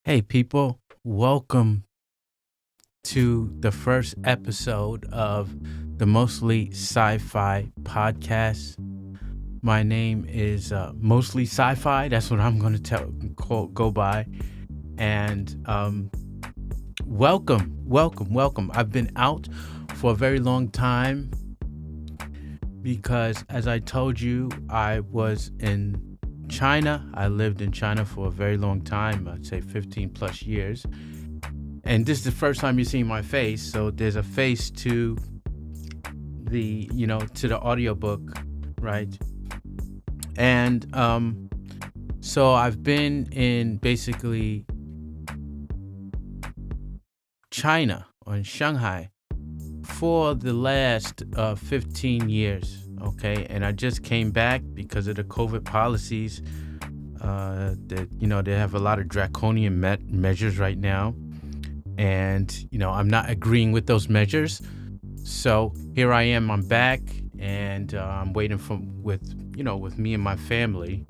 Hey, people, welcome to the first episode of the Mostly Sci Fi podcast. My name is Mostly Sci Fi. That's what I'm going to go by. And welcome. I've been out for a very long time because, as I told you, I was in China. I lived in China for a very long time, I'd say 15 plus years. And this is the first time you're seeing my face, so there's a face to the audiobook, right? And so I've been in basically China or in Shanghai for the last 15 years. Okay, and I just came back because of the COVID policies. They have a lot of draconian measures right now, and I'm not agreeing with those measures. So here I am. I'm back, and I'm waiting with me and my family.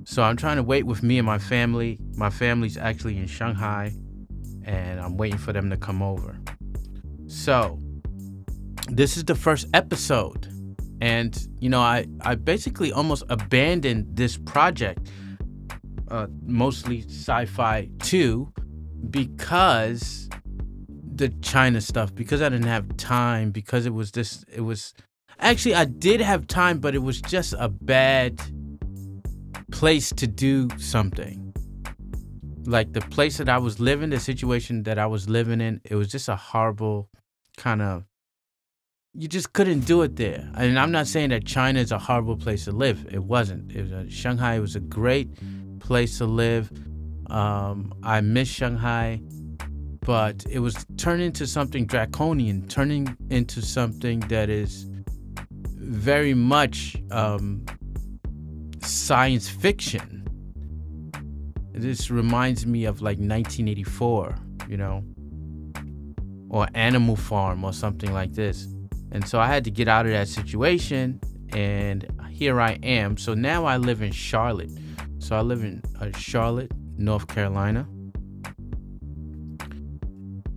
So I'm trying to wait with me and my family. My family's actually in Shanghai, and I'm waiting for them to come over. So this is the first episode. And, I basically almost abandoned this project, mostly Sci-Fi 2, because the China stuff, because I didn't have time, because actually I did have time, but it was just a bad place to do something. Like the place that I was living, the situation that I was living in, it was just a horrible kind of, you just couldn't do it there. And I'm not saying that China is a horrible place to live. It wasn't. Shanghai was a great place to live. I miss Shanghai, but it was turning into something draconian, turning into something that is very much science fiction. This reminds me of like 1984, or Animal Farm or something like this. And so I had to get out of that situation, and here I am. So now I live in Charlotte. So I live in Charlotte, North Carolina.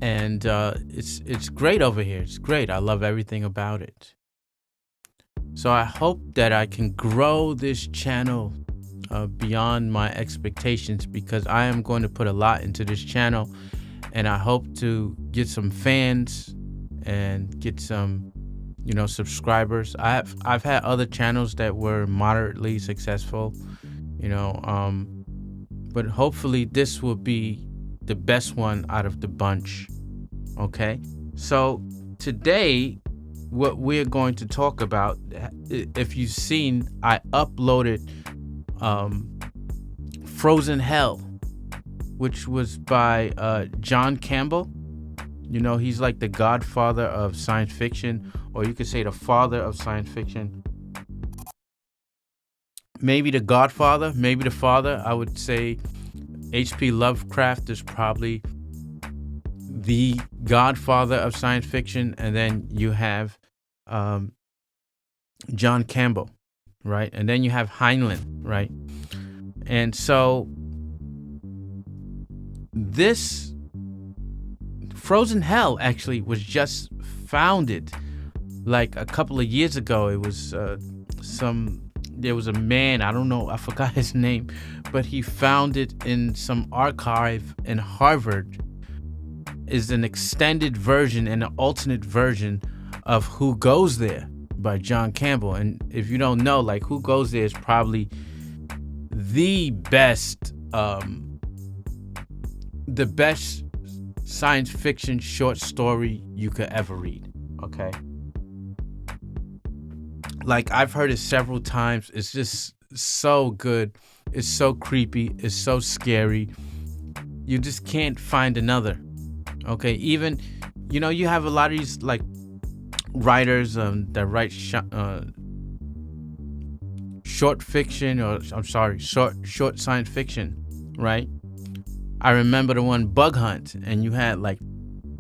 And it's great over here. It's great. I love everything about it. So I hope that I can grow this channel beyond my expectations, because I am going to put a lot into this channel, and I hope to get some fans and get some subscribers. I've had other channels that were moderately successful, but hopefully this will be the best one out of the bunch. Okay, so today what we're going to talk about, if you've seen, I uploaded Frozen Hell, which was by John Campbell. He's like the godfather of science fiction, or you could say the father of science fiction. Maybe the godfather, maybe the father. I would say H.P. Lovecraft is probably the godfather of science fiction, and then you have John Campbell, right? And then you have Heinlein, right? And so this Frozen Hell actually was just founded like a couple of years ago. It was there was a man, I don't know, I forgot his name, but he found it in some archive in Harvard. Is an extended version and an alternate version of Who Goes There by John Campbell. And if you don't know, like, Who Goes There is probably the best science fiction short story you could ever read. Okay, like, I've heard it several times. It's just so good. It's so creepy. It's so scary. You just can't find another. Okay, even you have a lot of these like writers that write short fiction, or short science fiction, right? I remember the one Bug Hunt, and you had like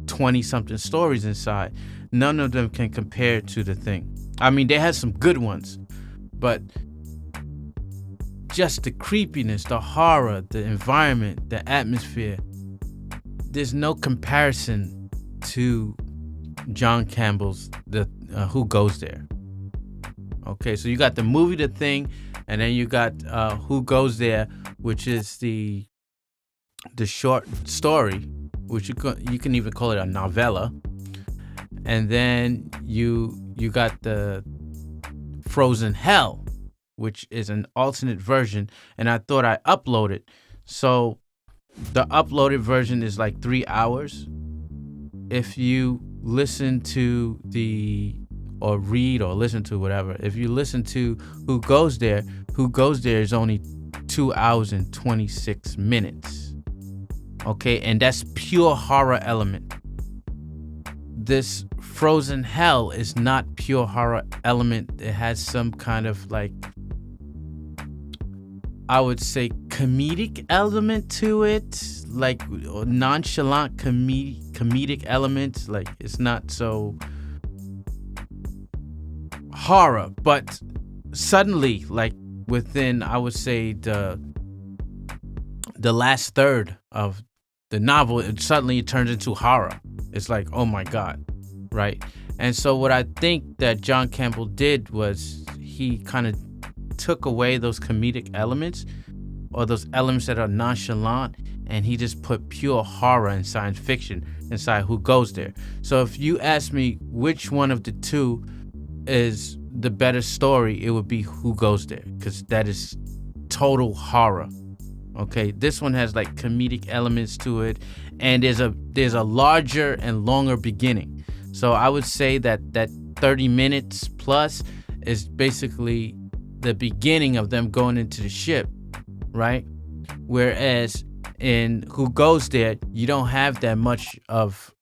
20 something stories inside. None of them can compare to The Thing. I mean, they had some good ones, but just the creepiness, the horror, the environment, the atmosphere. There's no comparison to John Campbell's Who Goes There. Okay, so you got the movie The Thing, and then you got Who Goes There, which is the short story, which you can even call it a novella. And then you got the Frozen Hell, which is an alternate version, and I thought I uploaded. So the uploaded version is like 3 hours. If you listen to or read or listen to whatever, if you listen to Who Goes There is only 2 hours and 26 minutes. Okay, and that's pure horror element. This Frozen Hell is not pure horror element. It has some kind of, like, I would say, comedic element to it, like nonchalant comedic elements. Like, it's not so horror, but suddenly, like within, I would say, the last third of the novel, it suddenly turns into horror. It's like, oh my God, right? And so what I think that John Campbell did was he kind of took away those comedic elements, or those elements that are nonchalant, and he just put pure horror and science fiction inside Who Goes There. So if you ask me which one of the two is the better story, it would be Who Goes There, because that is total horror. Okay, this one has like comedic elements to it, and there's a larger and longer beginning. So I would say that 30 minutes plus is basically the beginning of them going into the ship, right? Whereas in Who Goes There, you don't have that much of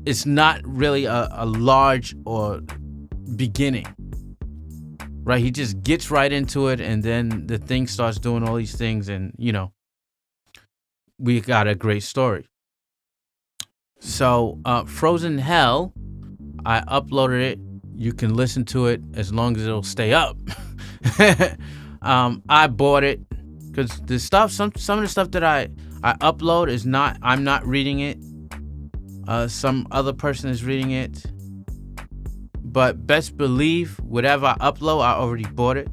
it's not really a large or beginning, right? He just gets right into it, and then the thing starts doing all these things, and we got a great story. So Frozen Hell, I uploaded it. You can listen to it as long as it'll stay up. I bought it because the stuff, some of the stuff that I upload is not, I'm not reading it. Some other person is reading it. But best believe, whatever I upload, I already bought it.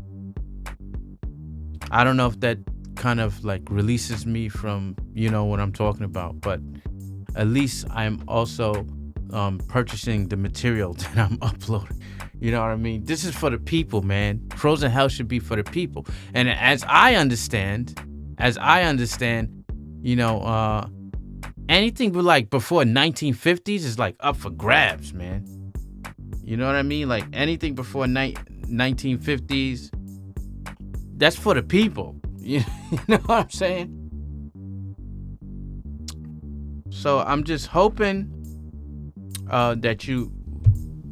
I don't know if that kind of like releases me from, what I'm talking about, but at least I'm also purchasing the material that I'm uploading. You know what I mean? This is for the people, man. Frozen Hell should be for the people. And as I understand, anything like before 1950s is like up for grabs, man. You know what I mean? Like anything before 1950s, that's for the people. You know what I'm saying? So I'm just hoping that you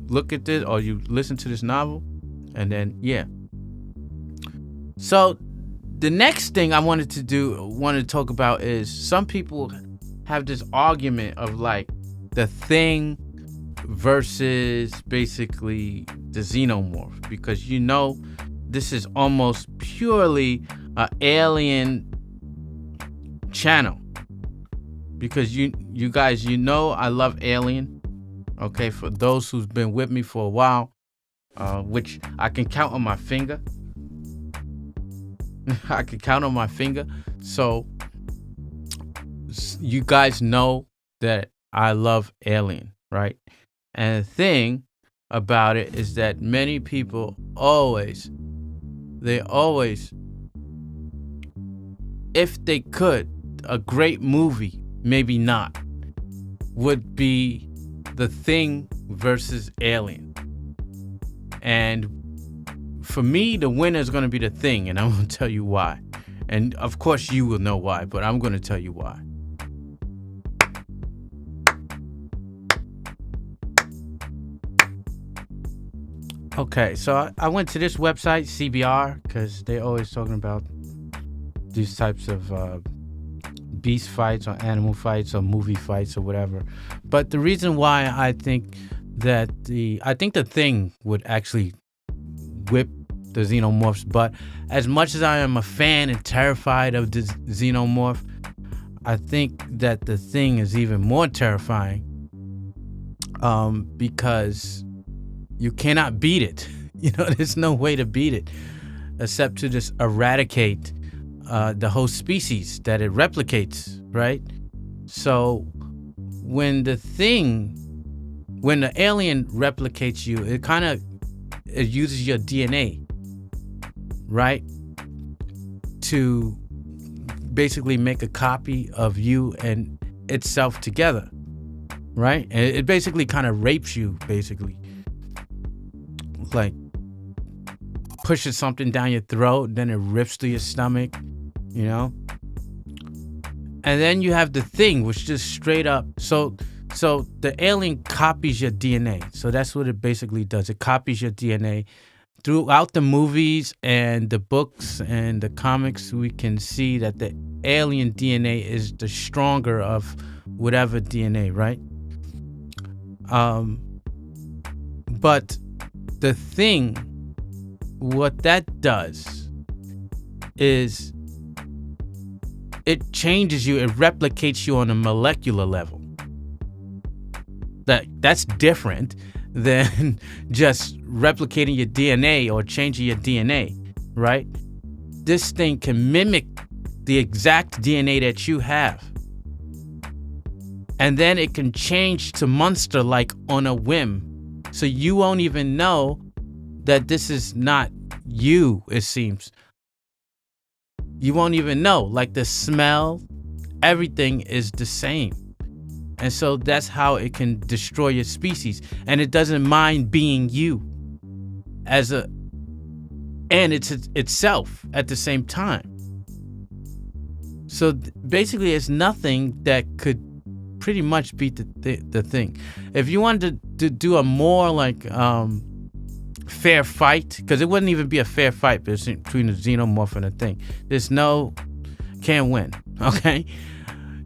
look at this or you listen to this novel, and then So the next thing I wanted to talk about is some people have this argument of like the Thing versus basically the Xenomorph, because this is almost purely an alien channel, because you guys I love Alien. Okay, for those who's been with me for a while, which I can count on my finger. So you guys know that I love Alien, right? And the thing about it is that many people always, if they could, a great movie, maybe not, would be The Thing versus Alien. And for me, the winner is going to be The Thing, and I'm going to tell you why. And of course you will know why, but I'm going to tell you why. Okay, so I went to this website, CBR, because they're always talking about these types of beast fights or animal fights or movie fights or whatever. But the reason why I think that The Thing would actually whip the Xenomorphs. But as much as I am a fan and terrified of the Xenomorph, I think that the Thing is even more terrifying, because you cannot beat it. There's no way to beat it except to just eradicate the whole species that it replicates, right? So when the alien replicates you, it uses your DNA, right, to basically make a copy of you and itself together, right? And it basically kind of rapes you, basically, like pushes something down your throat, then it rips through your stomach, and then you have the Thing, which just straight up, so the alien copies your DNA. So that's what it basically does. It copies your DNA. Throughout the movies and the books and the comics, we can see that the alien DNA is the stronger of whatever DNA, right? But the Thing, what that does is it changes you, it replicates you on a molecular level. That's different than just replicating your DNA or changing your DNA, right? This thing can mimic the exact DNA that you have. And then it can change to monster-like on a whim. So you won't even know that this is not you, it seems. You won't even know. Like the smell, everything is the same. And so that's how it can destroy your species. And it doesn't mind being you and it's itself at the same time. So basically, it's nothing that could pretty much beat the Thing. If you wanted to do a more like fair fight, because it wouldn't even be a fair fight between the Xenomorph and the Thing. Can't win, okay?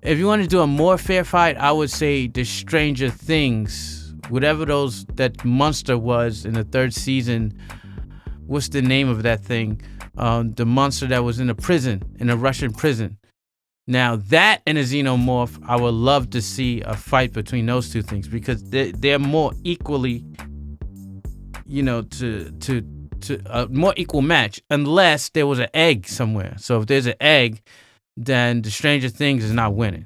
If you want to do a more fair fight, I would say the Stranger Things, whatever that monster was in the third season. What's the name of that thing? The monster that was in a Russian prison. Now that and a Xenomorph, I would love to see a fight between those two things, because they're more equally, to a more equal match, unless there was an egg somewhere. So if there's an egg, then the Stranger Things is not winning,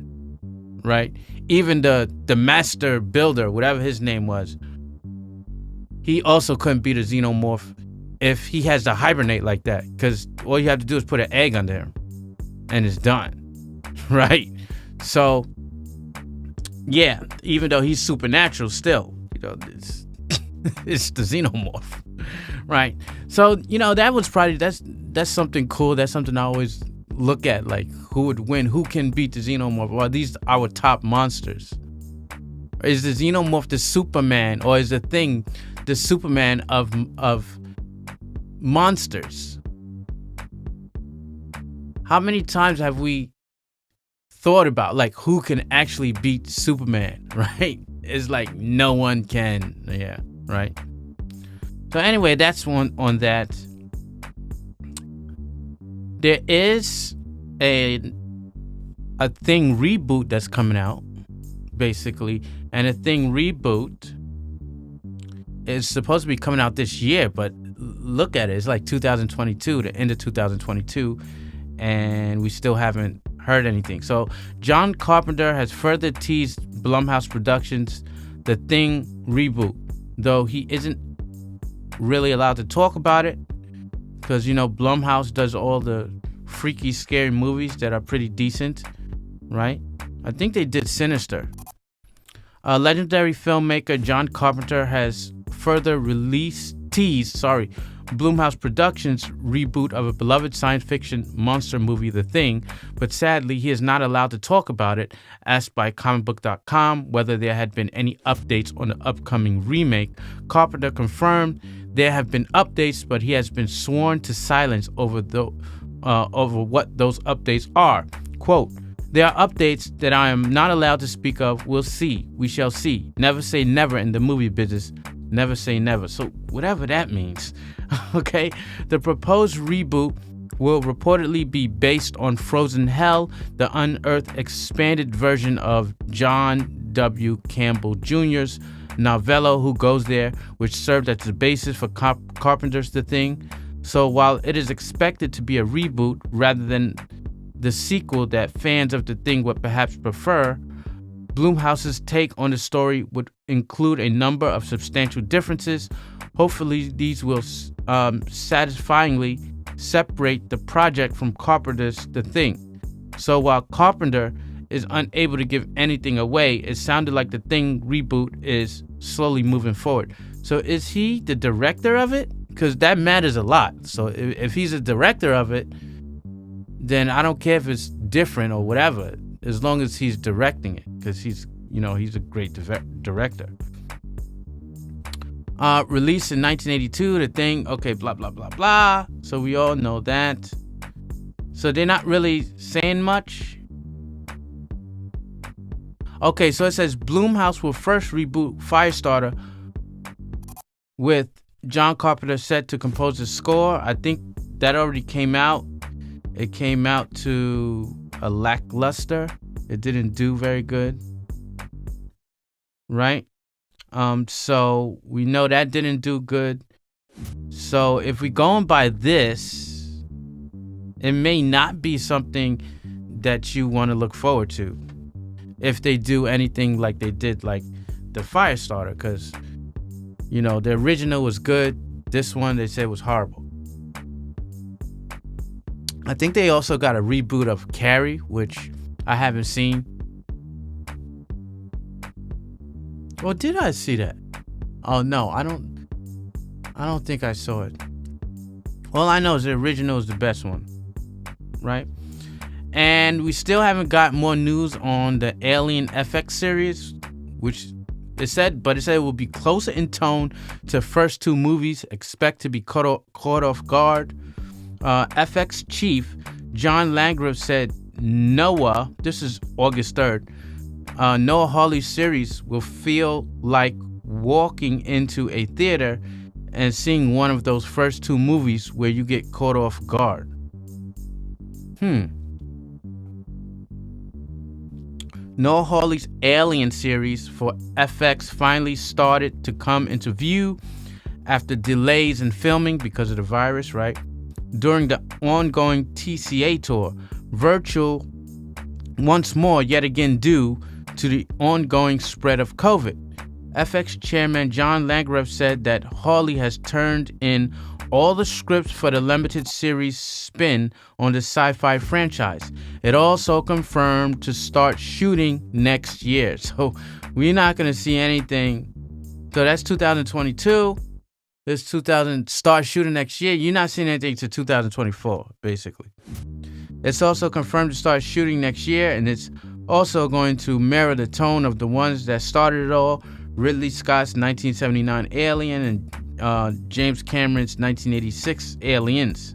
right? Even the master builder, whatever his name was, he also couldn't beat a Xenomorph if he has to hibernate like that, because all you have to do is put an egg under him and it's done, right? So yeah, even though he's supernatural still, it's the Xenomorph, right? So that was probably that's something cool. That's something I always look at, like who would win, who can beat the Xenomorph. Well, these are our top monsters. Is the Xenomorph the Superman, or is the Thing the Superman of monsters? How many times have we thought about like who can actually beat Superman, right? It's like no one can. Yeah, right. So anyway, that's one on that. There is a Thing reboot that's coming out, basically, and a Thing reboot is supposed to be coming out this year, but look at it, it's like 2022, the end of 2022, and we still haven't heard anything. So John Carpenter has further teased Blumhouse Productions' The Thing reboot, though he isn't really allowed to talk about it, because Blumhouse does all the freaky, scary movies that are pretty decent, right? I think they did Sinister. Legendary filmmaker John Carpenter has further teased Blumhouse Productions' reboot of a beloved science fiction monster movie, The Thing, but sadly he is not allowed to talk about it. Asked by comicbook.com whether there had been any updates on the upcoming remake, Carpenter confirmed there have been updates, but he has been sworn to silence over what those updates are. Quote, "There are updates that I am not allowed to speak of. We'll see. We shall see. Never say never in the movie business," Never say never. So whatever that means. Okay. The proposed reboot will reportedly be based on Frozen Hell, the unearthed expanded version of John W. Campbell Jr.'s novella Who Goes There, which served as the basis for Carpenter's The Thing. So while it is expected to be a reboot rather than the sequel that fans of The Thing would perhaps prefer, Blumhouse's take on the story would include a number of substantial differences. Hopefully, these will satisfyingly separate the project from Carpenter's The Thing. So while Carpenter is unable to give anything away, it sounded like The Thing reboot is slowly moving forward. So is he the director of it? Because that matters a lot. So if he's a director of it, then I don't care if it's different or whatever, as long as he's directing it, because he's a great director. Released in 1982, The Thing, okay, blah, blah, blah, blah. So we all know that. So they're not really saying much. Okay, so it says Blumhouse will first reboot Firestarter with John Carpenter set to compose the score. I think that already came out. It came out to a lackluster. It didn't do very good. Right? So we know that didn't do good. So if we're going by this, it may not be something that you want to look forward to if they do anything like they did like the Firestarter, because the original was good. This one they said was horrible. I think they also got a reboot of Carrie, which I haven't seen. Or did I see that? Oh no, I don't think I saw it. All I know is the original is the best one, right? And we still haven't got more news on the Alien FX series, which it said it will be closer in tone to the first two movies. Expect to be caught off guard. FX chief John Landgraf said Noah, this is August 3rd, Noah Hawley's series will feel like walking into a theater and seeing one of those first two movies where you get caught off guard. Noah Hawley's Alien series for FX finally started to come into view after delays in filming because of the virus, right? During the ongoing TCA tour, virtual once more, yet again due to the ongoing spread of COVID. FX chairman John Landgraf said that Hawley has turned in all the scripts for the limited series spin on the Sci-Fi franchise. It also confirmed to start shooting next year. So we're not going to see anything. So that's 2022. This 2000 start shooting next year. You're not seeing anything to 2024, basically. It's also confirmed to start shooting next year, and it's also going to mirror the tone of the ones that started it all. Ridley Scott's 1979 Alien and James Cameron's 1986 Aliens.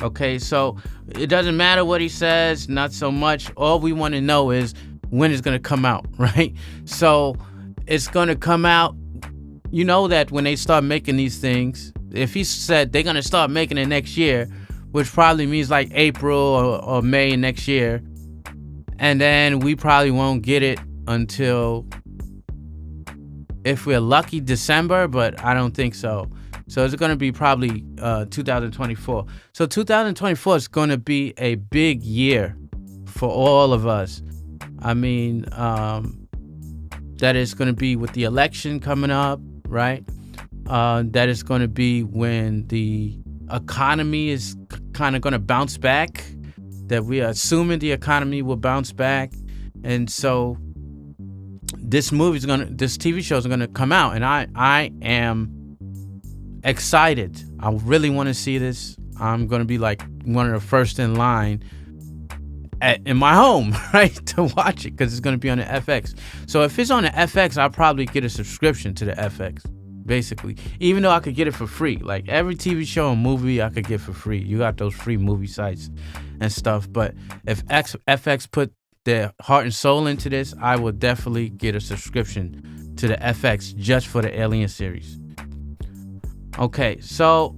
Okay, so it doesn't matter what he says, not so much. All we want to know is when it's going to come out, right? So it's going to come out. You know that when they start making these things, if he said they're going to start making it next year, which probably means like April or May next year, and then we probably won't get it until, if we're lucky, December, but I don't think so. So it's going to be probably 2024. So 2024 is going to be a big year for all of us. I mean, that is going to be with the election coming up, right? That is going to be when the economy is kind of going to bounce back, that we are assuming the economy will bounce back. And so this TV show is going to come out, and I am excited. I really want to see this. I'm going to be like one of the first in line in my home, right, to watch it, because it's going to be on the FX. So if it's on the FX, I'll probably get a subscription to the FX, basically, even though I could get it for free. Like every TV show and movie I could get for free. You got those free movie sites and stuff. But if FX put their heart and soul into this, I will definitely get a subscription to the FX just for the Alien series. Okay, so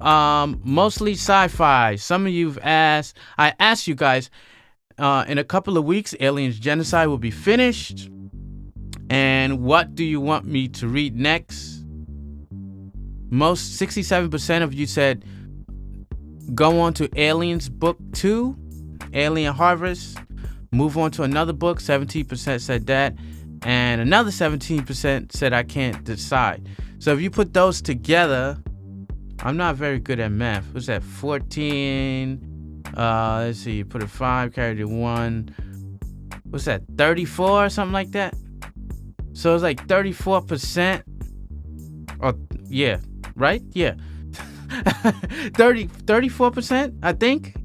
mostly sci-fi. Some of you've asked. I asked you guys in a couple of weeks, Aliens Genocide will be finished. And what do you want me to read next? 67% of you said go on to Aliens Book 2, Alien Harvest. Move on to another book. 17% said that. And another 17% said I can't decide. So if you put those together, I'm not very good at math. What's that? 14. Let's see. Put a 5, carry the 1. What's that? 34 or something like that? So it's like 34%. Oh, yeah. Right? Yeah. 34%, I think.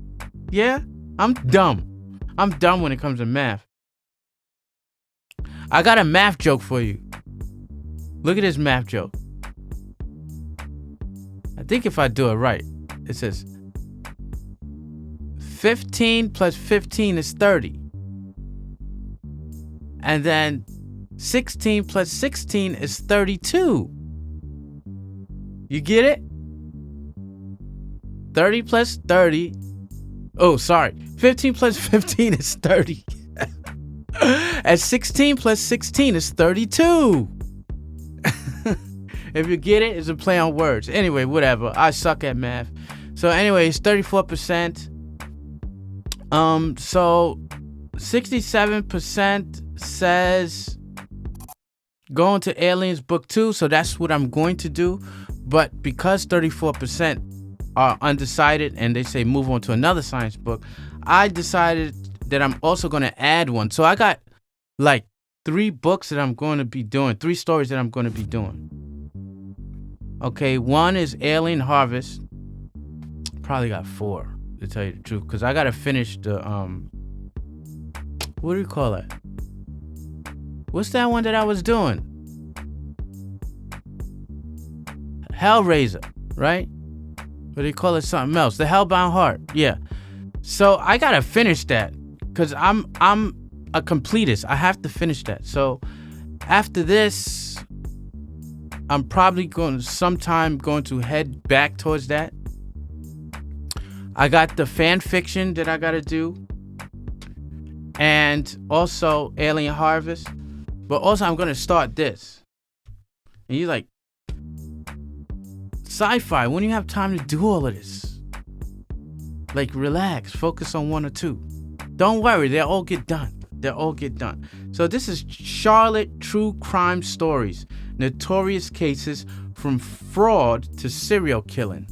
Yeah. I'm dumb. I'm dumb when it comes to math. I got a math joke for you. Look at this math joke. I think if I do it right, it says 15 plus 15 is 30. And then 16 plus 16 is 32. You get it? 30 plus 30. Oh, sorry. 15 plus 15 is 30. And 16 plus 16 is 32. If you get it, it's a play on words. Anyway, whatever. I suck at math. So anyway, it's 34%. So 67% says going to Aliens Book 2. So that's what I'm going to do. But because 34% are undecided and they say move on to another science book, I decided that I'm also going to add one. So I got like 3 books that I'm going to be doing, 3 stories that I'm going to be doing. Okay, one is Alien Harvest. Probably got 4, to tell you the truth, because I got to finish the, what do you call it? What's that one that I was doing? Hellraiser, right? But they call it something else. The Hellbound Heart, yeah. So I got to finish that, because I'm a completist. I have to finish that. So after this, I'm probably going to head back towards that. I got the fan fiction that I got to do. And also Alien Harvest. But also I'm going to start this. And you're like, Sci-Fi, when do you have time to do all of this? Like, relax. Focus on 1 or 2. Don't worry. They'll all get done. So this is Charlotte True Crime Stories. Notorious cases from fraud to serial killing.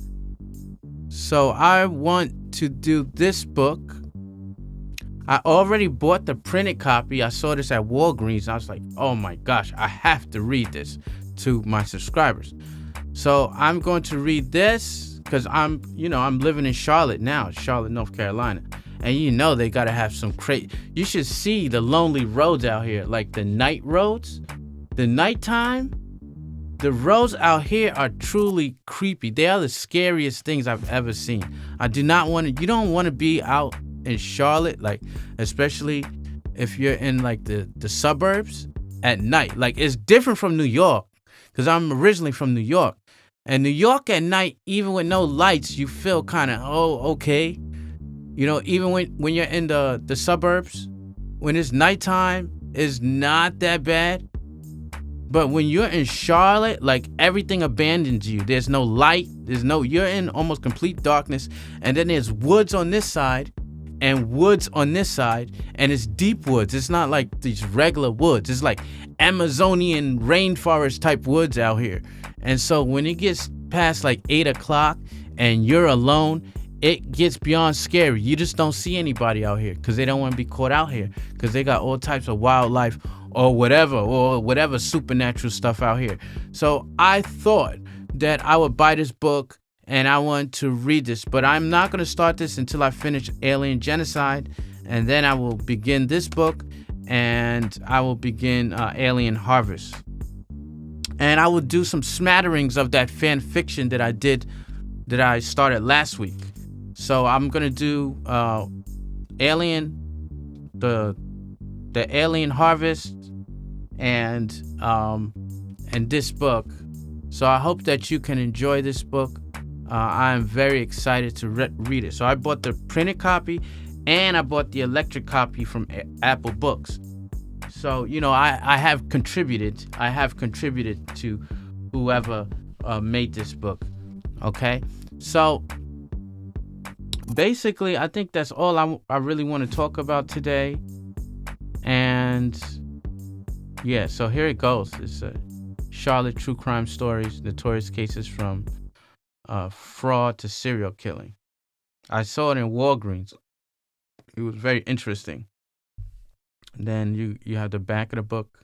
So I want to do this book. I already bought the printed copy. I saw this at Walgreens. I was like, oh my gosh, I have to read this to my subscribers. So I'm going to read this because I'm living in Charlotte now, Charlotte, North Carolina. And they got to have some you should see the lonely roads out here, like the night roads, the nighttime. The roads out here are truly creepy. They are the scariest things I've ever seen. You don't want to be out in Charlotte, like, especially if you're in like the suburbs at night. Like, it's different from New York, because I'm originally from New York. And New York at night, even with no lights, you feel kind of, okay. Even when you're in the suburbs, when it's nighttime, it's not that bad. But when you're in Charlotte, like, everything abandons you. There's no light. You're in almost complete darkness. And then there's woods on this side and woods on this side. And it's deep woods. It's not like these regular woods. It's like Amazonian rainforest type woods out here. And so when it gets past like 8 o'clock and you're alone, it gets beyond scary. You just don't see anybody out here because they don't want to be caught out here, because they got all types of wildlife or whatever supernatural stuff out here. So I thought that I would buy this book and I want to read this, but I'm not going to start this until I finish Alien Genocide, and then I will begin this book, and I will begin Alien Harvest. And I will do some smatterings of that fan fiction that I started last week. So I'm going to do the Alien Harvest and and this book. So I hope that you can enjoy this book. I am very excited to read it. So I bought the printed copy and I bought the electric copy from Apple Books. So, I have contributed. I have contributed to whoever made this book. Okay. So basically, I think that's all I really want to talk about today. And yeah, so here it goes. It's Charlotte True Crime Stories, Notorious Cases from Fraud to Serial Killing. I saw it in Walgreens. It was very interesting. Then you have the back of the book.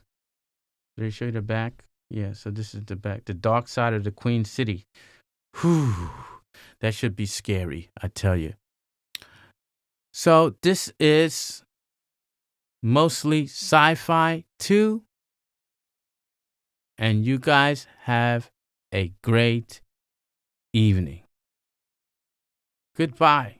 Did they show you the back? Yeah, so this is the back. The Dark Side of the Queen City. Whew. That should be scary, I tell you. So this is mostly sci-fi 2. And you guys have a great evening. Goodbye.